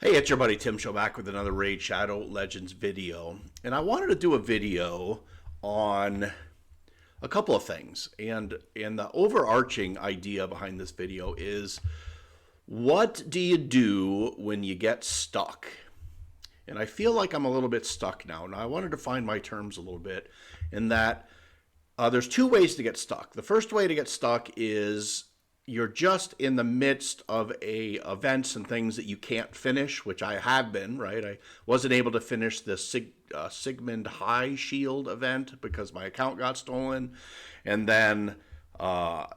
Hey, it's your buddy Tim Show back with another Raid Shadow Legends video. And I wanted to do a video on a couple of things. And the overarching idea behind this video is, what do you do when you get stuck? And I feel like I'm a little bit stuck now. Now, I wanted to find my terms a little bit in that there's two ways to get stuck. The first way to get stuck is you're just in the midst of events and things that you can't finish, which I have been, right? I wasn't able to finish the Sigmund High Shield event because my account got stolen. And then I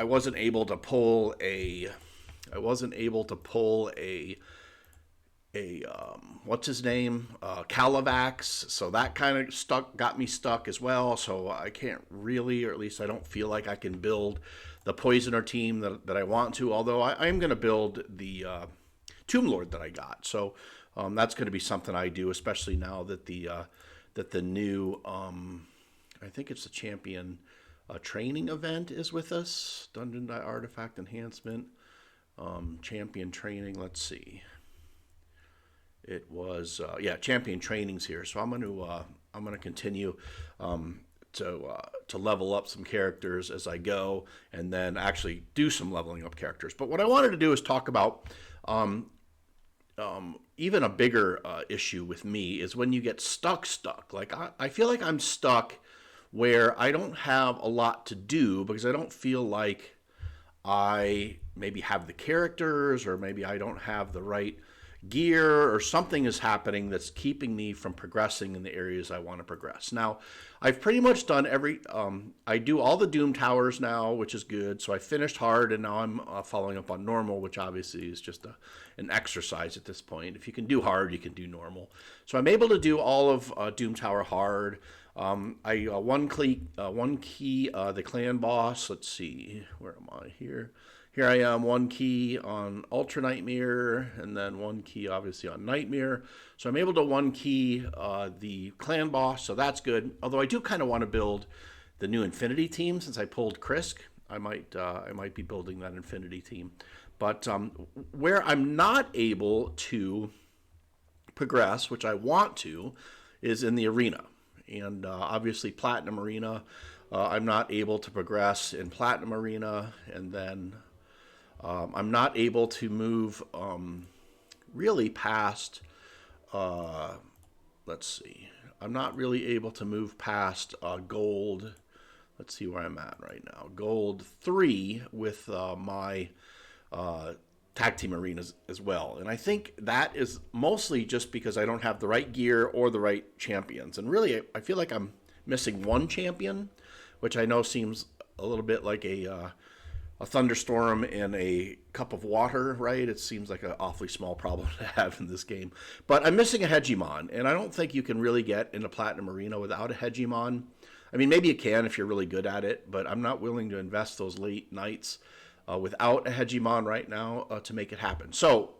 wasn't able to pull a what's his name, Calavax, so that kind of got me stuck as well. So I can't really, or at least I don't feel like I can build the Poisoner team that I want to, although I am going to build the Tomb Lord that I got. So that's going to be something I do, especially now that the new I think it's the champion training event is with us. Dungeon Artifact Enhancement, champion training, let's see. It was champion trainings here, so I'm gonna continue to level up some characters as I go, and then actually do some leveling up characters. But what I wanted to do is talk about even a bigger issue with me is when you get stuck. Like I feel like I'm stuck where I don't have a lot to do because I don't feel like I maybe have the characters, or maybe I don't have the right gear, or something is happening that's keeping me from progressing in the areas I want to progress. Now, I've pretty much done I do all the Doom Towers now, which is good. So I finished hard, and now I'm following up on normal, which obviously is just an exercise at this point. If you can do hard, you can do normal. So I'm able to do all of Doom Tower hard. I one key the clan boss. Let's see, where am I here? Here I am, one key on Ultra Nightmare, and then one key obviously on Nightmare. So I'm able to one key the clan boss, so that's good. Although I do kind of want to build the new Infinity team since I pulled Krisk. I might be building that Infinity team. But where I'm not able to progress, which I want to, is in the arena. And obviously Platinum Arena, I'm not able to progress in Platinum Arena, and then I'm not able to move really past, let's see, I'm not really able to move past gold. Let's see where I'm at right now. Gold 3 with my tag team arenas as well. And I think that is mostly just because I don't have the right gear or the right champions. And really, I feel like I'm missing one champion, which I know seems a little bit like a thunderstorm in a cup of water, right? It seems like an awfully small problem to have in this game. But I'm missing a Hegemon, and I don't think you can really get into Platinum Arena without a Hegemon. I mean, maybe you can if you're really good at it, but I'm not willing to invest those late nights without a Hegemon right now to make it happen. So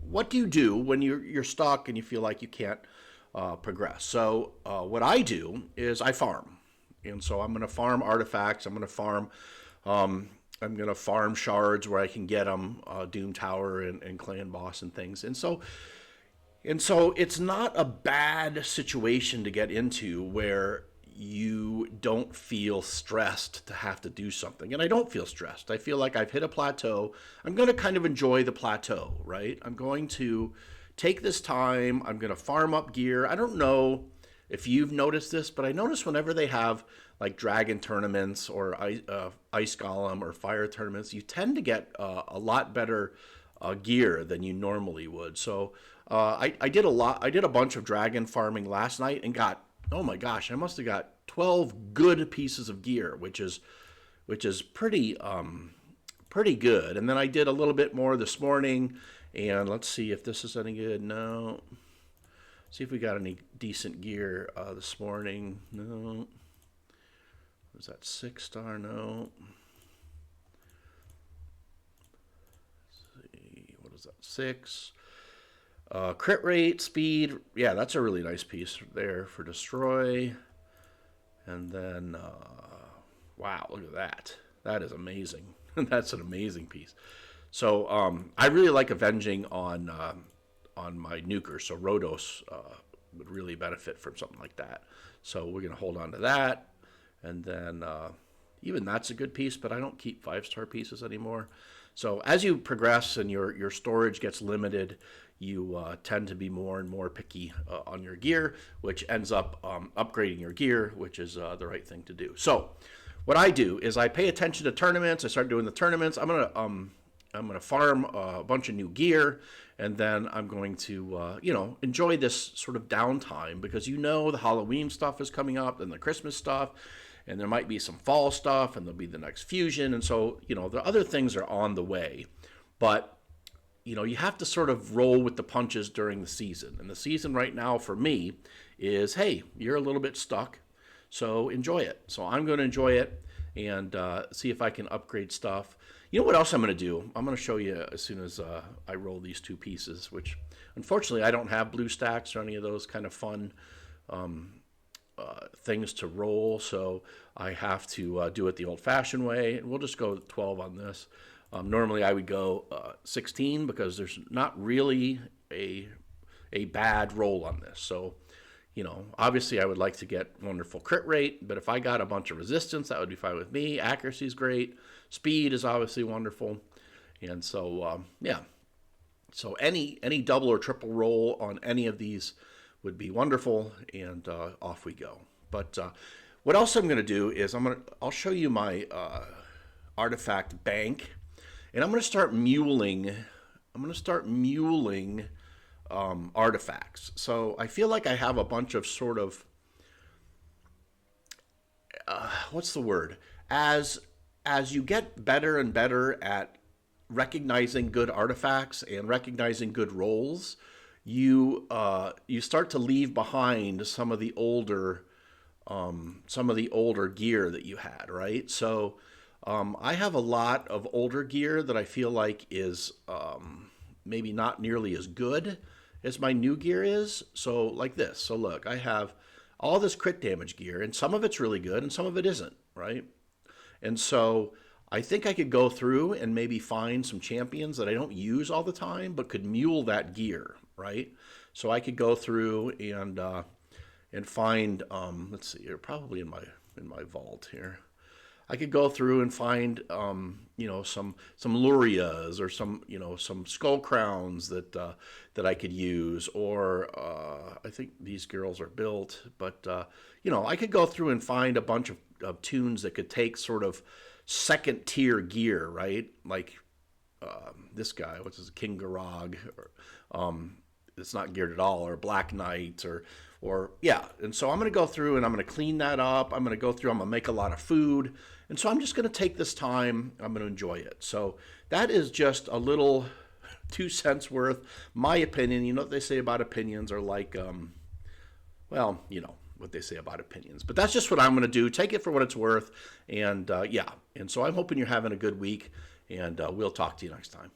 what do you do when you're stuck and you feel like you can't progress? So what I do is I farm. And so I'm going to farm artifacts. I'm going to farm shards where I can get them, Doom Tower and Clan Boss and things. And so it's not a bad situation to get into where you don't feel stressed to have to do something. And I don't feel stressed. I feel like I've hit a plateau. I'm going to kind of enjoy the plateau, right? I'm going to take this time. I'm going to farm up gear. I don't know if you've noticed this, but I notice whenever they have like dragon tournaments or ice golem or fire tournaments, you tend to get a lot better gear than you normally would. So I did a bunch of dragon farming last night and got, oh my gosh, I must have got 12 good pieces of gear, which is pretty good. And then I did a little bit more this morning, and let's see if this is any good. No. See if we got any decent gear this morning. No. Was that 6-star? No. Let's see. What is that? 6. Crit rate, speed. Yeah, that's a really nice piece there for destroy. And then, wow, look at that. That is amazing. That's an amazing piece. So I really like avenging on my nuker. So Rhodos would really benefit from something like that. So we're going to hold on to that. And then even that's a good piece, but I don't keep 5-star pieces anymore. So as you progress and your storage gets limited, you tend to be more and more picky on your gear, which ends up upgrading your gear, which is the right thing to do. So what I do is I pay attention to tournaments. I start doing the tournaments. I'm gonna farm a bunch of new gear, and then I'm going to enjoy this sort of downtime, because the Halloween stuff is coming up and the Christmas stuff, and there might be some fall stuff, and there'll be the next fusion, and so the other things are on the way, but you have to sort of roll with the punches during the season. And the season right now for me is, hey, you're a little bit stuck, so enjoy it. So I'm going to enjoy it and see if I can upgrade stuff. You know what else I'm going to do? I'm going to show you as soon as I roll these two pieces, which unfortunately I don't have blue stacks or any of those kind of fun things to roll, so I have to do it the old-fashioned way, and we'll just go 12 on this. Normally I would go 16 because there's not really a bad roll on this. So, obviously I would like to get wonderful crit rate, but if I got a bunch of resistance, that would be fine with me. Accuracy is great. Speed is obviously wonderful. And so, yeah. So any double or triple roll on any of these would be wonderful, and off we go. But what else I'm going to do is I'll show you my artifact bank, and I'm going to start muling. Artifacts. So I feel like I have a bunch of sort of what's the word? As you get better and better at recognizing good artifacts and recognizing good rolls, you start to leave behind some of the older gear that you had, right? So I have a lot of older gear that I feel like is maybe not nearly as good as my new gear is. So like this. So look, I have all this crit damage gear, and some of it's really good and some of it isn't, right? And so I think I could go through and maybe find some champions that I don't use all the time but could mule that gear, right? So I could go through and find let's see, you're probably in my vault here. I could go through and find some Lurias or some skull crowns that I could use, or I think these girls are built, but I could go through and find a bunch of tunes that could take sort of second tier gear, right? Like this guy, which is King Garag, or it's not geared at all, or Black Knight, or yeah. And so I'm going to go through and I'm going to clean that up. I'm going to go through, I'm going to make a lot of food. And so I'm just going to take this time. I'm going to enjoy it. So that is just a little 2 cents worth. My opinion, you know what they say about opinions are like, well, you know what they say about opinions. But that's just what I'm going to do. Take it for what it's worth. And yeah. And so I'm hoping you're having a good week. And we'll talk to you next time.